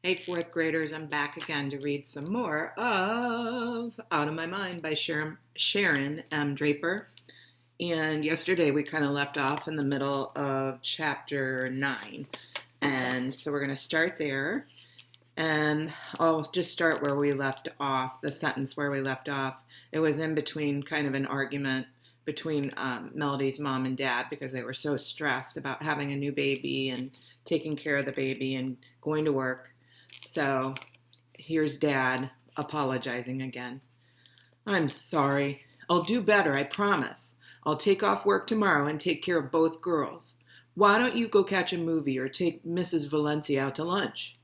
Hey, fourth graders, I'm back again to read some more of Out of My Mind by Sharon M. Draper. And yesterday we kind of left off in the middle of chapter 9. And so we're going to start there. And I'll just start where we left off, the sentence where we left off. It was in between kind of an argument between Melody's mom and dad because they were so stressed about having a new baby and taking care of the baby and going to work. So here's Dad apologizing again. I'm sorry. I'll do better, I promise. I'll take off work tomorrow and take care of both girls. Why don't you go catch a movie or take Mrs. Valencia out to lunch?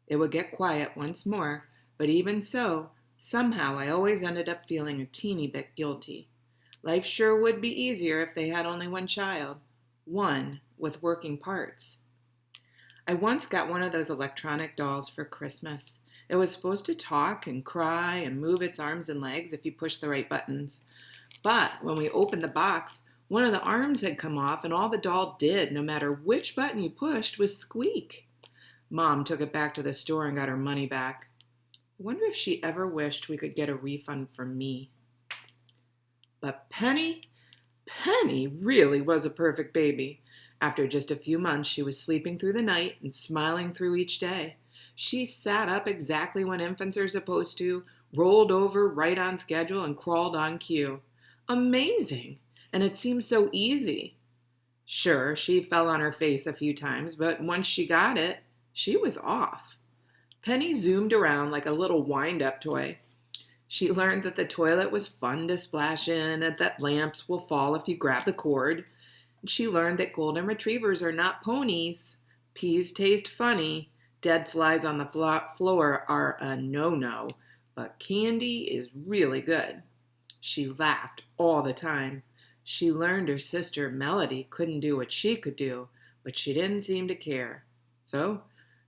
It would get quiet once more, but even so, somehow I always ended up feeling a teeny bit guilty. Life sure would be easier if they had only one child. One with working parts. I once got one of those electronic dolls for Christmas. It was supposed to talk and cry and move its arms and legs if you pushed the right buttons. But when we opened the box, one of the arms had come off and all the doll did, no matter which button you pushed, was squeak. Mom took it back to the store and got her money back. I wonder if she ever wished we could get a refund for me. But Penny really was a perfect baby. After just a few months, she was sleeping through the night and smiling through each day. She sat up exactly when infants are supposed to, rolled over right on schedule, and crawled on cue. Amazing! And it seemed so easy. Sure, she fell on her face a few times, but once she got it, she was off. Penny zoomed around like a little wind-up toy. She learned that the toilet was fun to splash in and that lamps will fall if you grab the cord. She learned that golden retrievers are not ponies. Peas taste funny. Dead flies on the floor are a no-no. But candy is really good. She laughed all the time. She learned her sister Melody couldn't do what she could do, but she didn't seem to care. So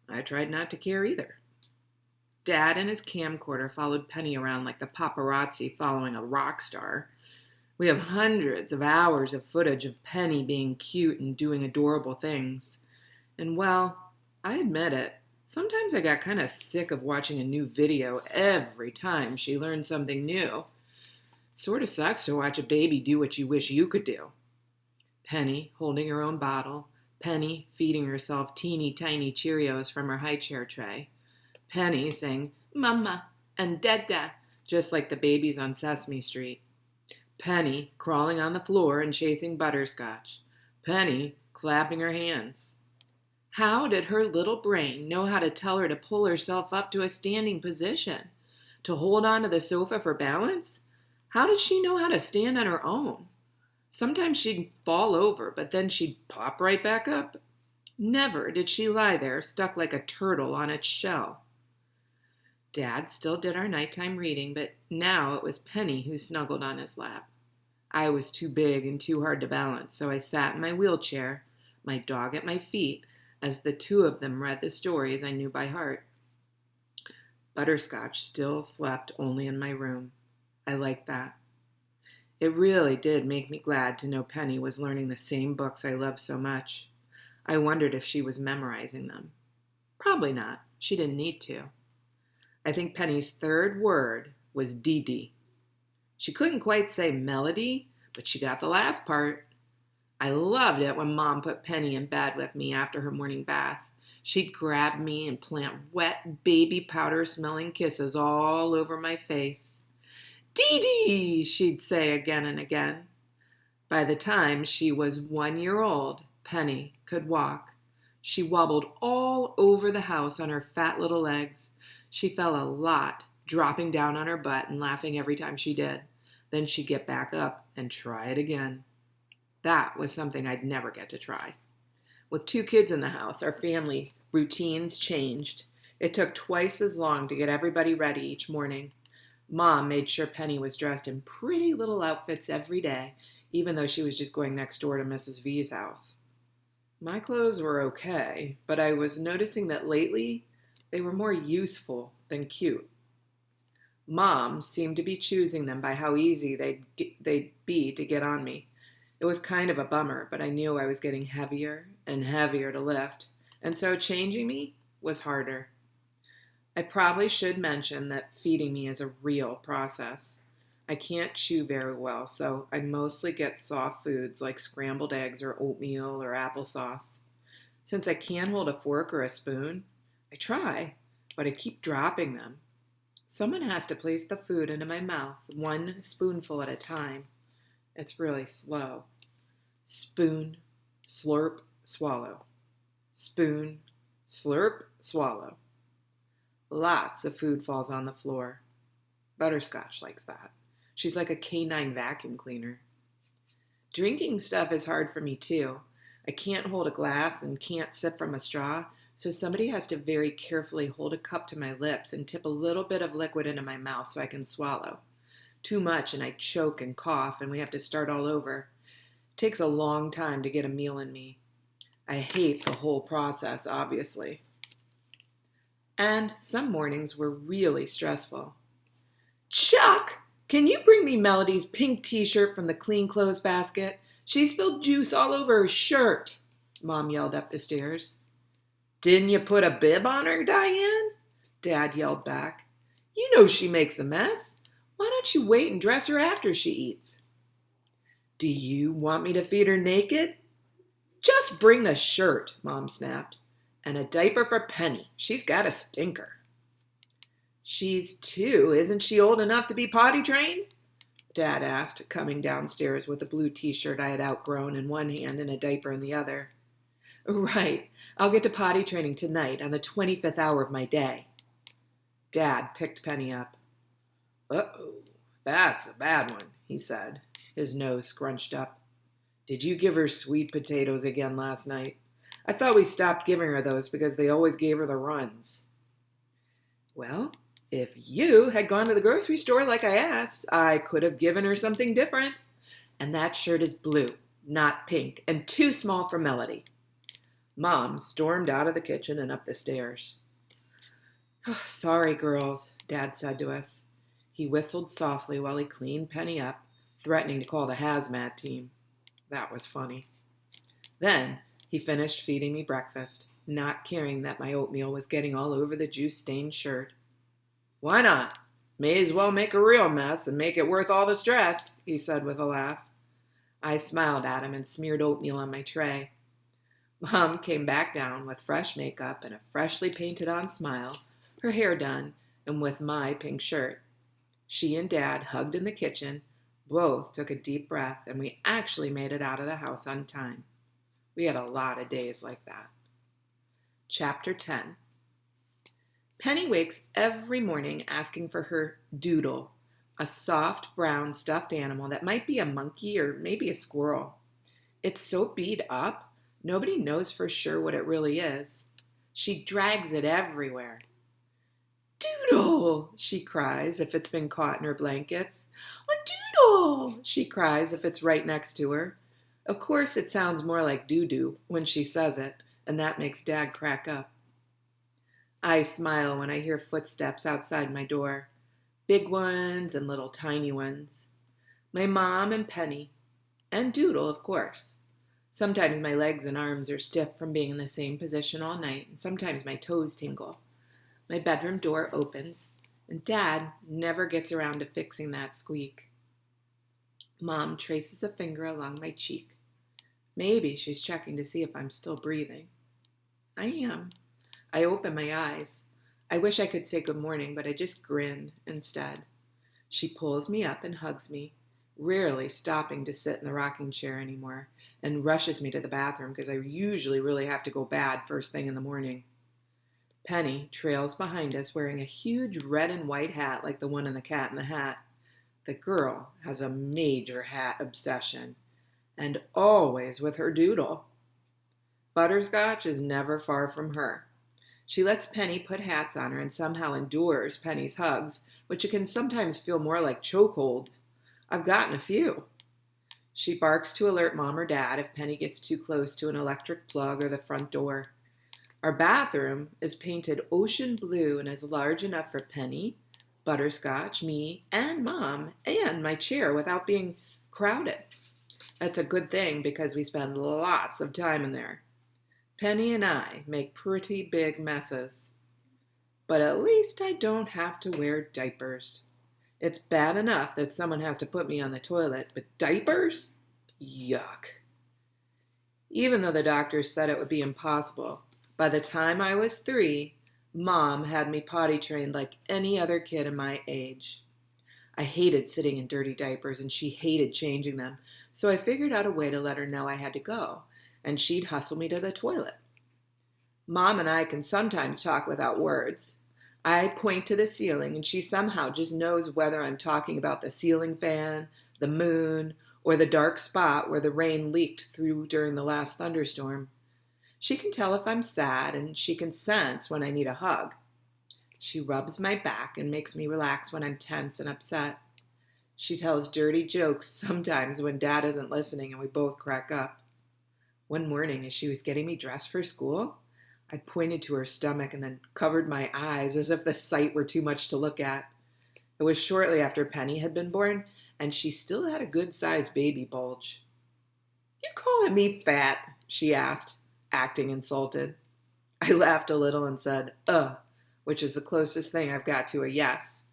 I tried not to care either. Dad and his camcorder followed Penny around like the paparazzi following a rock star. We have hundreds of hours of footage of Penny being cute and doing adorable things. And well, I admit it, sometimes I got kind of sick of watching a new video every time she learned something new. It sort of sucks to watch a baby do what you wish you could do. Penny holding her own bottle, Penny feeding herself teeny tiny Cheerios from her high chair tray, Penny saying "Mama" and "Dada" just like the babies on Sesame Street. Penny crawling on the floor and chasing butterscotch. Penny clapping her hands. How did her little brain know how to tell her to pull herself up to a standing position? To hold on to the sofa for balance? How did she know how to stand on her own? Sometimes she'd fall over, but then she'd pop right back up. Never did she lie there stuck like a turtle on its shell. Dad still did our nighttime reading, but now it was Penny who snuggled on his lap. I was too big and too hard to balance, so I sat in my wheelchair, my dog at my feet, as the two of them read the stories I knew by heart. Butterscotch still slept only in my room. I liked that. It really did make me glad to know Penny was learning the same books I loved so much. I wondered if she was memorizing them. Probably not. She didn't need to. I think Penny's third word was Dee. She couldn't quite say melody, but she got the last part. I loved it when Mom put Penny in bed with me after her morning bath. She'd grab me and plant wet baby powder smelling kisses all over my face. Dee, she'd say again and again. By the time she was 1 year old, Penny could walk. She wobbled all over the house on her fat little legs. She fell a lot, dropping down on her butt and laughing every time she did. Then she'd get back up and try it again. That was something I'd never get to try. With 2 kids in the house, our family routines changed. It took twice as long to get everybody ready each morning. Mom made sure Penny was dressed in pretty little outfits every day, even though she was just going next door to Mrs. V's house. My clothes were okay, but I was noticing that lately they were more useful than cute. Mom seemed to be choosing them by how easy they'd be to get on me. It was kind of a bummer, but I knew I was getting heavier and heavier to lift, and so changing me was harder. I probably should mention that feeding me is a real process. I can't chew very well, so I mostly get soft foods like scrambled eggs or oatmeal or applesauce. Since I can't hold a fork or a spoon, I try, but I keep dropping them. Someone has to place the food into my mouth, one spoonful at a time. It's really slow. Spoon, slurp, swallow. Spoon, slurp, swallow. Lots of food falls on the floor. Butterscotch likes that. She's like a canine vacuum cleaner. Drinking stuff is hard for me too. I can't hold a glass and can't sip from a straw, so somebody has to very carefully hold a cup to my lips and tip a little bit of liquid into my mouth so I can swallow. Too much and I choke and cough and we have to start all over. It takes a long time to get a meal in me. I hate the whole process, obviously. And some mornings were really stressful. Chuck, can you bring me Melody's pink t-shirt from the clean clothes basket? She spilled juice all over her shirt, Mom yelled up the stairs. Didn't you put a bib on her, Diane? Dad yelled back. You know she makes a mess. Why don't you wait and dress her after she eats? Do you want me to feed her naked? Just bring the shirt, Mom snapped. And a diaper for Penny. She's got a stinker. She's 2. Isn't she old enough to be potty trained? Dad asked, coming downstairs with a blue t-shirt I had outgrown in one hand and a diaper in the other. Right. I'll get to potty training tonight on the 25th hour of my day. Dad picked Penny up. Uh-oh, that's a bad one, he said, his nose scrunched up. Did you give her sweet potatoes again last night? I thought we stopped giving her those because they always gave her the runs. Well, if you had gone to the grocery store like I asked, I could have given her something different. And that shirt is blue, not pink, and too small for Melody. Mom stormed out of the kitchen and up the stairs. Oh, sorry, girls, Dad said to us. He whistled softly while he cleaned Penny up, threatening to call the hazmat team. That was funny. Then he finished feeding me breakfast, not caring that my oatmeal was getting all over the juice-stained shirt. Why not? May as well make a real mess and make it worth all the stress, he said with a laugh. I smiled at him and smeared oatmeal on my tray. Mom came back down with fresh makeup and a freshly painted-on smile, her hair done, and with my pink shirt. She and Dad hugged in the kitchen, both took a deep breath, and we actually made it out of the house on time. We had a lot of days like that. Chapter 10. Penny wakes every morning asking for her doodle, a soft brown stuffed animal that might be a monkey or maybe a squirrel. It's so beat up, nobody knows for sure what it really is. She drags it everywhere. Doodle, she cries if it's been caught in her blankets. A doodle, she cries if it's right next to her. Of course, it sounds more like doo-doo when she says it, and that makes Dad crack up. I smile when I hear footsteps outside my door, big ones and little tiny ones. My mom and Penny, and Doodle, of course. Sometimes my legs and arms are stiff from being in the same position all night, and sometimes my toes tingle. My bedroom door opens, and Dad never gets around to fixing that squeak. Mom traces a finger along my cheek. Maybe she's checking to see if I'm still breathing. I am. I open my eyes. I wish I could say good morning, but I just grin instead. She pulls me up and hugs me, rarely stopping to sit in the rocking chair anymore, and rushes me to the bathroom because I usually really have to go bad first thing in the morning. Penny trails behind us wearing a huge red and white hat like the one in the Cat in the Hat. The girl has a major hat obsession, and always with her doodle. Butterscotch is never far from her. She lets Penny put hats on her and somehow endures Penny's hugs, which can sometimes feel more like chokeholds. I've gotten a few. She barks to alert Mom or Dad if Penny gets too close to an electric plug or the front door. Our bathroom is painted ocean blue and is large enough for Penny, Butterscotch, me, and Mom, and my chair without being crowded. That's a good thing because we spend lots of time in there. Penny and I make pretty big messes. But at least I don't have to wear diapers. It's bad enough that someone has to put me on the toilet, but diapers? Yuck. Even though the doctors said it would be impossible, by the time I was 3, Mom had me potty trained like any other kid in my age. I hated sitting in dirty diapers and she hated changing them, so I figured out a way to let her know I had to go, and she'd hustle me to the toilet. Mom and I can sometimes talk without words. I point to the ceiling and she somehow just knows whether I'm talking about the ceiling fan, the moon, or the dark spot where the rain leaked through during the last thunderstorm. She can tell if I'm sad and she can sense when I need a hug. She rubs my back and makes me relax when I'm tense and upset. She tells dirty jokes sometimes when Dad isn't listening and we both crack up. One morning, as she was getting me dressed for school, I pointed to her stomach and then covered my eyes as if the sight were too much to look at. It was shortly after Penny had been born, and she still had a good-sized baby bulge. "You calling me fat?" she asked, acting insulted. I laughed a little and said, which is the closest thing I've got to a yes.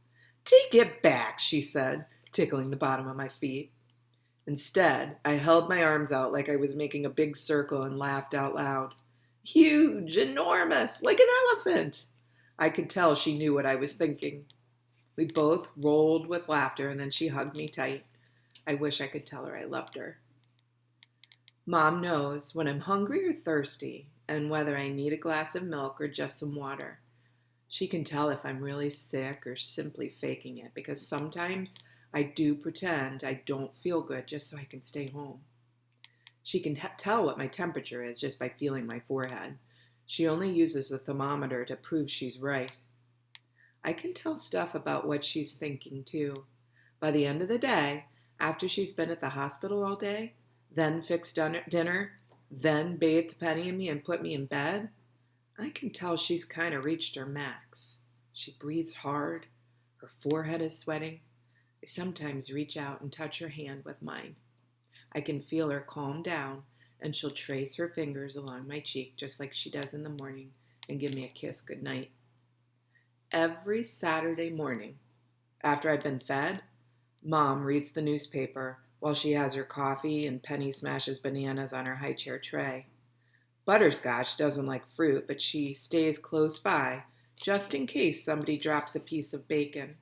"Take it back," she said, tickling the bottom of my feet. Instead, I held my arms out like I was making a big circle and laughed out loud. Huge, enormous, like an elephant. I could tell she knew what I was thinking. We both rolled with laughter and then she hugged me tight. I wish I could tell her I loved her. Mom knows when I'm hungry or thirsty and whether I need a glass of milk or just some water. She can tell if I'm really sick or simply faking it because sometimes I do pretend I don't feel good just so I can stay home. She can tell what my temperature is just by feeling my forehead. She only uses the thermometer to prove she's right. I can tell stuff about what she's thinking, too. By the end of the day, after she's been at the hospital all day, then fixed dinner, then bathed Penny and me and put me in bed, I can tell she's kind of reached her max. She breathes hard. Her forehead is sweating. I sometimes reach out and touch her hand with mine. I can feel her calm down, and she'll trace her fingers along my cheek just like she does in the morning and give me a kiss goodnight. Every Saturday morning, after I've been fed, Mom reads the newspaper while she has her coffee and Penny smashes bananas on her high chair tray. Butterscotch doesn't like fruit, but she stays close by just in case somebody drops a piece of bacon.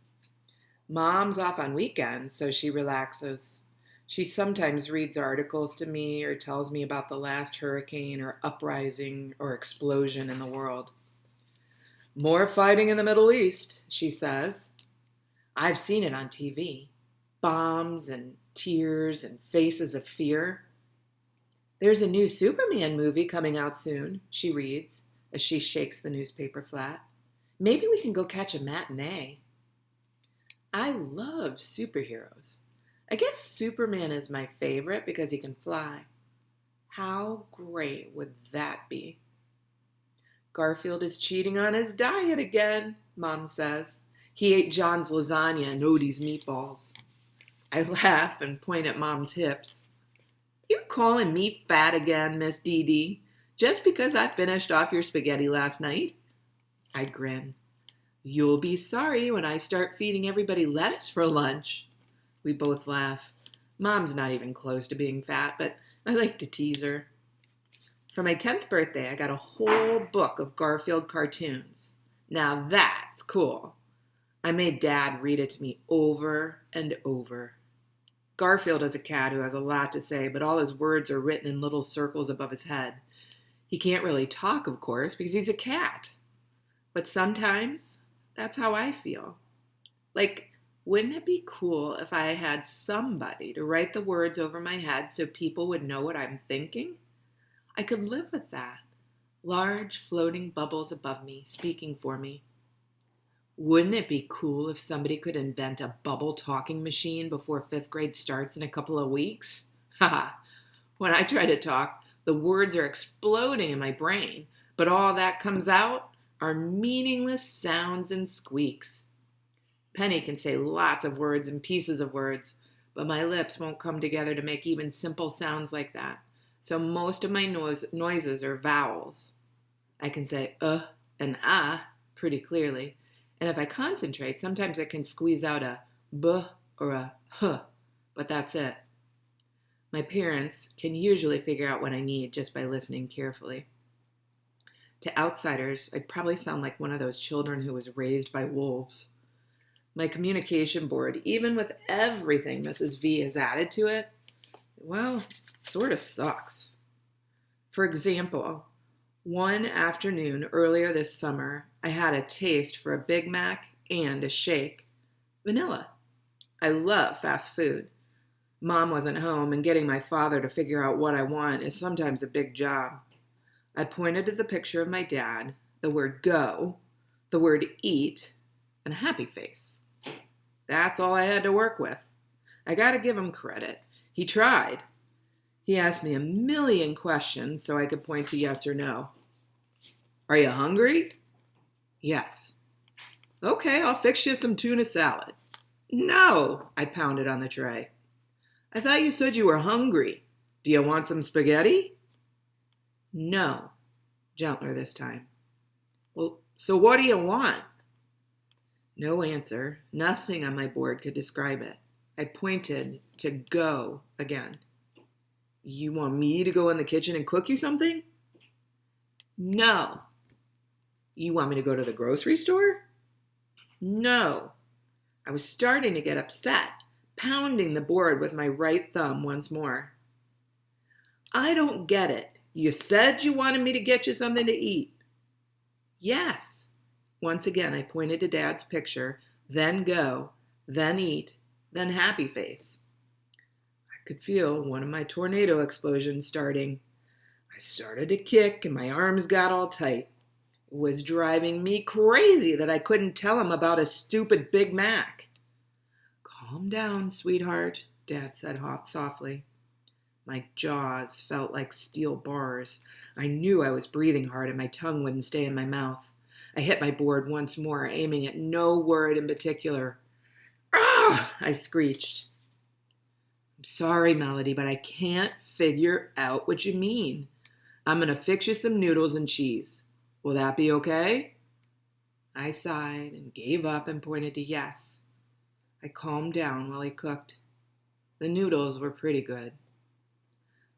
Mom's off on weekends, so she relaxes. She sometimes reads articles to me or tells me about the last hurricane or uprising or explosion in the world. "More fighting in the Middle East," she says. I've seen it on TV. Bombs and tears and faces of fear. "There's a new Superman movie coming out soon," she reads as she shakes the newspaper flat. "Maybe we can go catch a matinee." I love superheroes. I guess Superman is my favorite because he can fly. How great would that be? "Garfield is cheating on his diet again," Mom says. "He ate John's lasagna and Odie's meatballs." I laugh and point at Mom's hips. "You calling me fat again, Miss Dee Dee, just because I finished off your spaghetti last night?" I grin. "You'll be sorry when I start feeding everybody lettuce for lunch." We both laugh. Mom's not even close to being fat, but I like to tease her. For my 10th birthday, I got a whole book of Garfield cartoons. Now that's cool. I made Dad read it to me over and over. Garfield is a cat who has a lot to say, but all his words are written in little circles above his head. He can't really talk, of course, because he's a cat. But sometimes that's how I feel. Like, wouldn't it be cool if I had somebody to write the words over my head so people would know what I'm thinking? I could live with that. Large floating bubbles above me, speaking for me. Wouldn't it be cool if somebody could invent a bubble talking machine before 5th grade starts in a couple of weeks? Haha. When I try to talk, the words are exploding in my brain, but all that comes out are meaningless sounds and squeaks. Penny can say lots of words and pieces of words, but my lips won't come together to make even simple sounds like that. So most of my noises are vowels. I can say and ah pretty clearly. And if I concentrate, sometimes I can squeeze out a b or a h, but that's it. My parents can usually figure out what I need just by listening carefully. To outsiders, I'd probably sound like one of those children who was raised by wolves. My communication board, even with everything Mrs. V has added to it, well, it sort of sucks. For example, one afternoon earlier this summer, I had a taste for a Big Mac and a shake. Vanilla. I love fast food. Mom wasn't home, and getting my father to figure out what I want is sometimes a big job. I pointed to the picture of my dad, the word go, the word eat, and a happy face. That's all I had to work with. I gotta give him credit. He tried. He asked me a million questions so I could point to yes or no. Are you hungry? Yes. Okay, I'll fix you some tuna salad. No, I pounded on the tray. I thought you said you were hungry. Do you want some spaghetti? No, gentler this time. Well, so what do you want? No answer. Nothing on my board could describe it. I pointed to go again. You want me to go in the kitchen and cook you something? No. You want me to go to the grocery store? No. I was starting to get upset, pounding the board with my right thumb once more. I don't get it. You said you wanted me to get you something to eat. Yes. Once again, I pointed to Dad's picture, then go, then eat, then happy face. I could feel one of my tornado explosions starting. I started to kick and my arms got all tight. It was driving me crazy that I couldn't tell him about a stupid Big Mac. Calm down, sweetheart, Dad said softly. My jaws felt like steel bars. I knew I was breathing hard and my tongue wouldn't stay in my mouth. I hit my board once more, aiming at no word in particular. Ah! I screeched. I'm sorry, Melody, but I can't figure out what you mean. I'm going to fix you some noodles and cheese. Will that be okay? I sighed and gave up and pointed to yes. I calmed down while he cooked. The noodles were pretty good.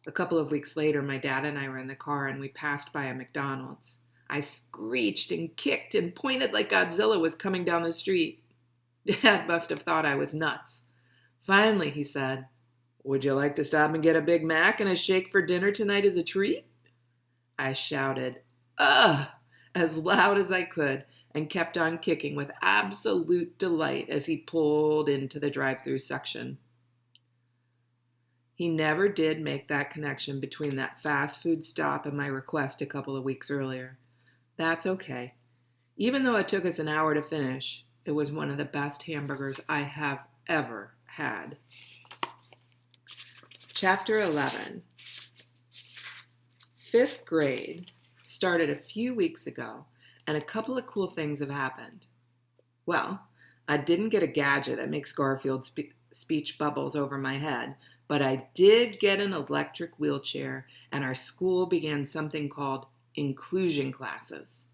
A couple of weeks later, my dad and I were in the car and we passed by a McDonald's. I screeched and kicked and pointed like Godzilla was coming down the street. Dad must have thought I was nuts. Finally, he said, Would you like to stop and get a Big Mac and a shake for dinner tonight as a treat? I shouted, Ugh, as loud as I could and kept on kicking with absolute delight as he pulled into the drive-thru section. He never did make that connection between that fast food stop and my request a couple of weeks earlier. That's okay. Even though it took us an hour to finish, it was one of the best hamburgers I have ever had. Chapter 11. 5th grade started a few weeks ago, and a couple of cool things have happened. Well, I didn't get a gadget that makes Garfield's speech bubbles over my head, but I did get an electric wheelchair, and our school began something called inclusion classes.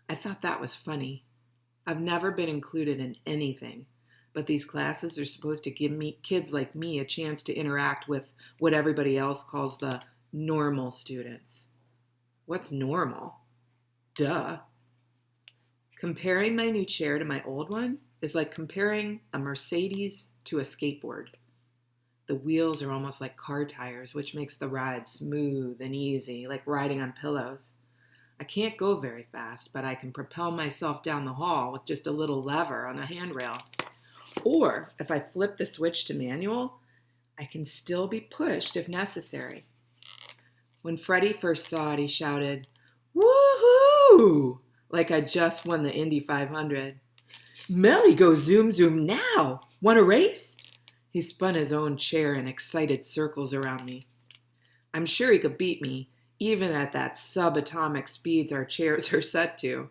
I thought that was funny. I've never been included in anything, but these classes are supposed to give kids like me a chance to interact with what everybody else calls the normal students. What's normal? Duh. Comparing my new chair to my old one is like comparing a Mercedes to a skateboard. The wheels are almost like car tires, which makes the ride smooth and easy, like riding on pillows. I can't go very fast, but I can propel myself down the hall with just a little lever on the handrail. Or, if I flip the switch to manual, I can still be pushed if necessary. When Freddie first saw it, he shouted, "Woohoo!" like I just won the Indy 500. "Melly, go zoom zoom now! Want a race?" He spun his own chair in excited circles around me. I'm sure he could beat me, even at that subatomic speeds our chairs are set to.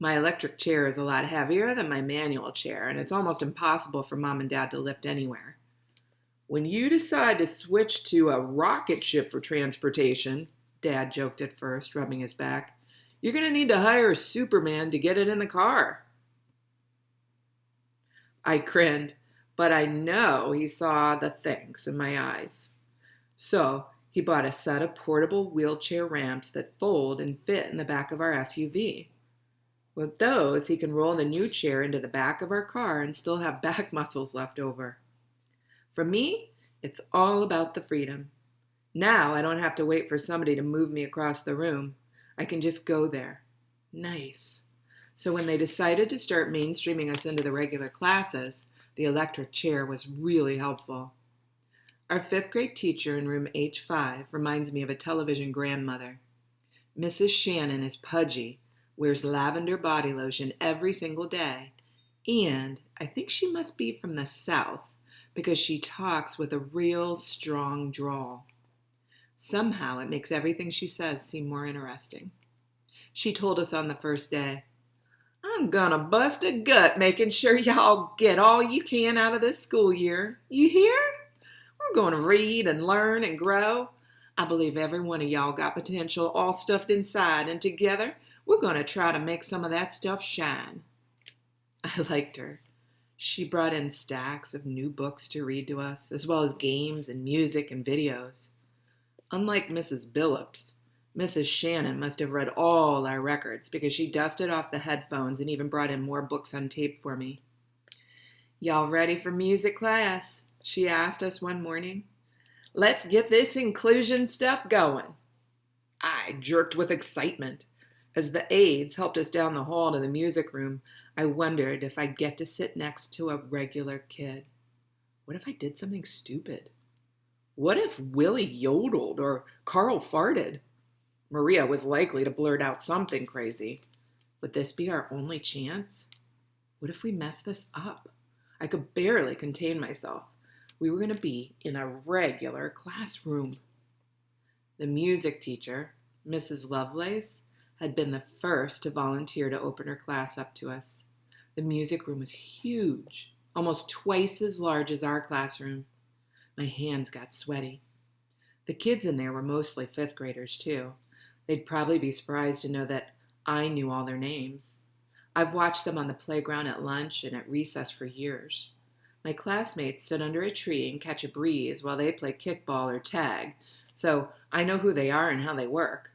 My electric chair is a lot heavier than my manual chair, and it's almost impossible for Mom and Dad to lift anywhere. When you decide to switch to a rocket ship for transportation, Dad joked at first, rubbing his back, You're going to need to hire a Superman to get it in the car. I grinned, but I know he saw the thanks in my eyes. So he bought a set of portable wheelchair ramps that fold and fit in the back of our SUV. With those, he can roll the new chair into the back of our car and still have back muscles left over. For me, it's all about the freedom. Now I don't have to wait for somebody to move me across the room. I can just go there. Nice. So when they decided to start mainstreaming us into the regular classes, the electric chair was really helpful. Our 5th grade teacher in room H5 reminds me of a television grandmother. Mrs. Shannon is pudgy, wears lavender body lotion every single day, and I think she must be from the South because she talks with a real strong drawl. Somehow it makes everything she says seem more interesting. She told us on the first day, "I'm gonna bust a gut making sure y'all get all you can out of this school year. You hear? We're going to read and learn and grow. I believe every one of y'all got potential all stuffed inside, and together we're going to try to make some of that stuff shine." I liked her. She brought in stacks of new books to read to us, as well as games and music and videos. Unlike Mrs. Billups, Mrs. Shannon must have read all our records because she dusted off the headphones and even brought in more books on tape for me. "Y'all ready for music class?" she asked us one morning. "Let's get this inclusion stuff going." I jerked with excitement. As the aides helped us down the hall to the music room, I wondered if I'd get to sit next to a regular kid. What if I did something stupid? What if Willie yodeled or Carl farted? Maria was likely to blurt out something crazy. Would this be our only chance? What if we messed this up? I could barely contain myself. We were going to be in a regular classroom. The music teacher, Mrs. Lovelace, had been the first to volunteer to open her class up to us. The music room was huge, almost twice as large as our classroom. My hands got sweaty. The kids in there were mostly 5th graders, too. They'd probably be surprised to know that I knew all their names. I've watched them on the playground at lunch and at recess for years. My classmates sit under a tree and catch a breeze while they play kickball or tag, so I know who they are and how they work.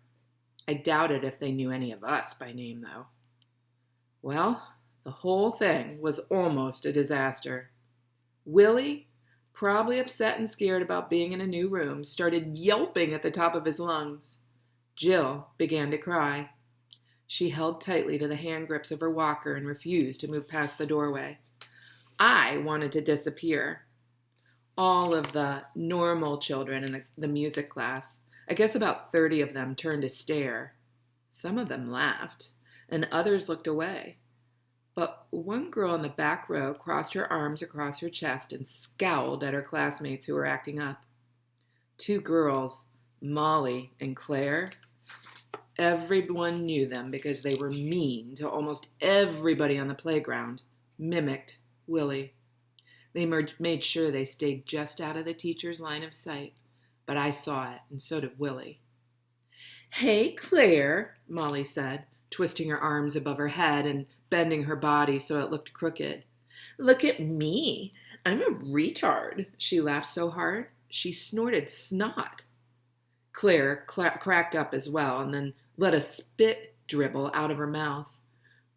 I doubted if they knew any of us by name, though. Well, the whole thing was almost a disaster. Willie, probably upset and scared about being in a new room, started yelping at the top of his lungs. Jill began to cry. She held tightly to the hand grips of her walker and refused to move past the doorway. I wanted to disappear. All of the normal children in the music class, I guess about 30 of them, turned to stare. Some of them laughed, and others looked away. But one girl in the back row crossed her arms across her chest and scowled at her classmates who were acting up. 2 girls, Molly and Claire, everyone knew them because they were mean to almost everybody on the playground, mimicked Willie. They made sure they stayed just out of the teacher's line of sight, but I saw it, and so did Willie. "Hey, Claire," Molly said, twisting her arms above her head and bending her body so it looked crooked. "Look at me. I'm a retard." She laughed so hard, she snorted snot. Claire cracked up as well and then let a spit dribble out of her mouth.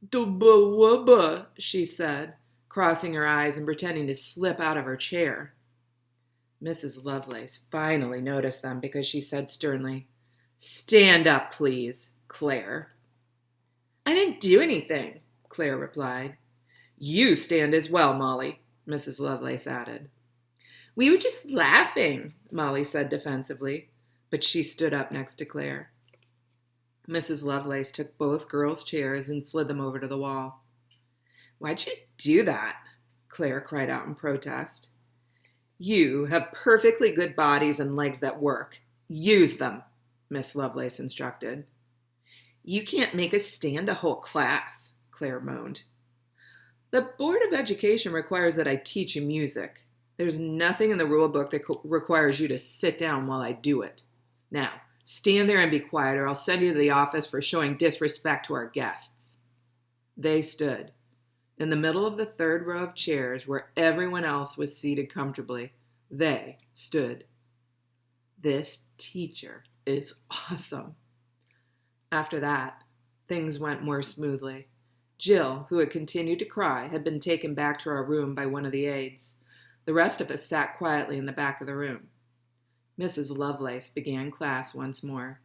"Dubba-wubba," she said, crossing her eyes and pretending to slip out of her chair. Mrs. Lovelace finally noticed them because she said sternly, "Stand up, please, Claire." "I didn't do anything," Claire replied. "You stand as well, Molly," Mrs. Lovelace added. "We were just laughing," Molly said defensively, but she stood up next to Claire. Mrs. Lovelace took both girls' chairs and slid them over to the wall. "Why'd you do that?" Claire cried out in protest. "You have perfectly good bodies and legs that work. Use them," Miss Lovelace instructed. "You can't make us stand a whole class," Claire moaned. "The Board of Education requires that I teach you music. There's nothing in the rule book that requires you to sit down while I do it. Now, Stand there and be quiet, or I'll send you to the office for showing disrespect to our guests. They stood in the middle of the third row of chairs where everyone else was seated comfortably. They stood. This teacher is awesome. After that, things went more smoothly. Jill, who had continued to cry, had been taken back to our room by one of the aides. The rest of us sat quietly in the back of the room. Mrs. Lovelace began class once more.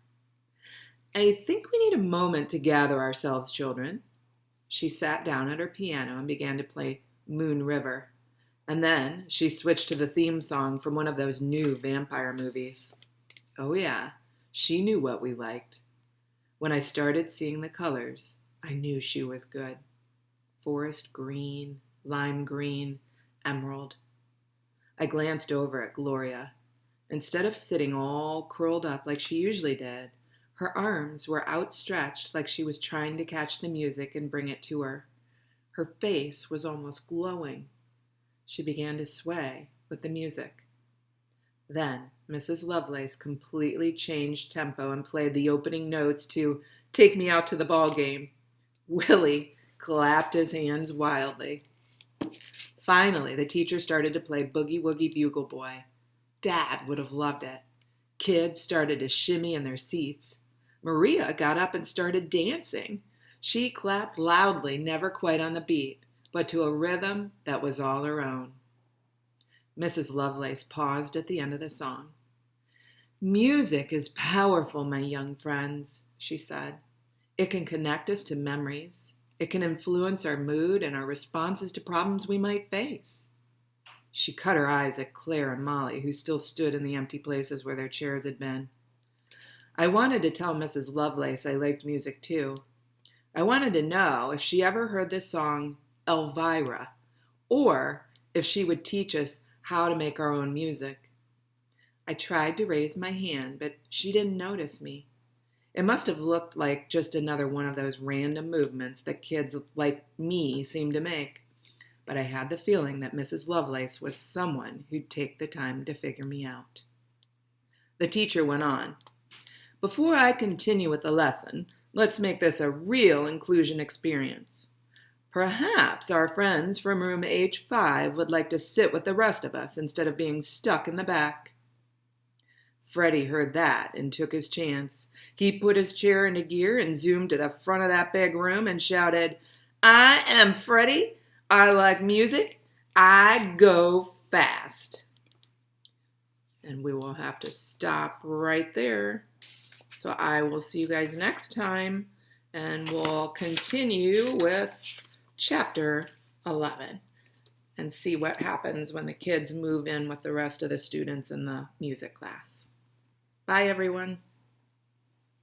I think we need a moment to gather ourselves, children. She sat down at her piano and began to play Moon River. And then she switched to the theme song from one of those new vampire movies. Oh yeah, she knew what we liked. When I started seeing the colors, I knew she was good. Forest green, lime green, emerald. I glanced over at Gloria. Instead of sitting all curled up like she usually did, her arms were outstretched like she was trying to catch the music and bring it to her. Her face was almost glowing. She began to sway with the music. Then Mrs. Lovelace completely changed tempo and played the opening notes to Take Me Out to the Ball Game. Willie clapped his hands wildly. Finally, the teacher started to play Boogie Woogie Bugle Boy. Dad would have loved it. Kids started to shimmy in their seats. Maria got up and started dancing. She clapped loudly, never quite on the beat, but to a rhythm that was all her own. Mrs. Lovelace paused at the end of the song. Music is powerful, my young friends, she said. It can connect us to memories. It can influence our mood and our responses to problems we might face. She cut her eyes at Claire and Molly, who still stood in the empty places where their chairs had been. I wanted to tell Mrs. Lovelace I liked music too. I wanted to know if she ever heard this song, Elvira, or if she would teach us how to make our own music. I tried to raise my hand, but she didn't notice me. It must have looked like just another one of those random movements that kids like me seem to make. But I had the feeling that Mrs. Lovelace was someone who'd take the time to figure me out. The teacher went on. Before I continue with the lesson, let's make this a real inclusion experience. Perhaps our friends from room H5 would like to sit with the rest of us instead of being stuck in the back. Freddie heard that and took his chance. He put his chair into gear and zoomed to the front of that big room and shouted, I am Freddie. I like music. I go fast. And we will have to stop right there. So I will see you guys next time, and we'll continue with chapter 11 and see what happens when the kids move in with the rest of the students in the music class. Bye, everyone.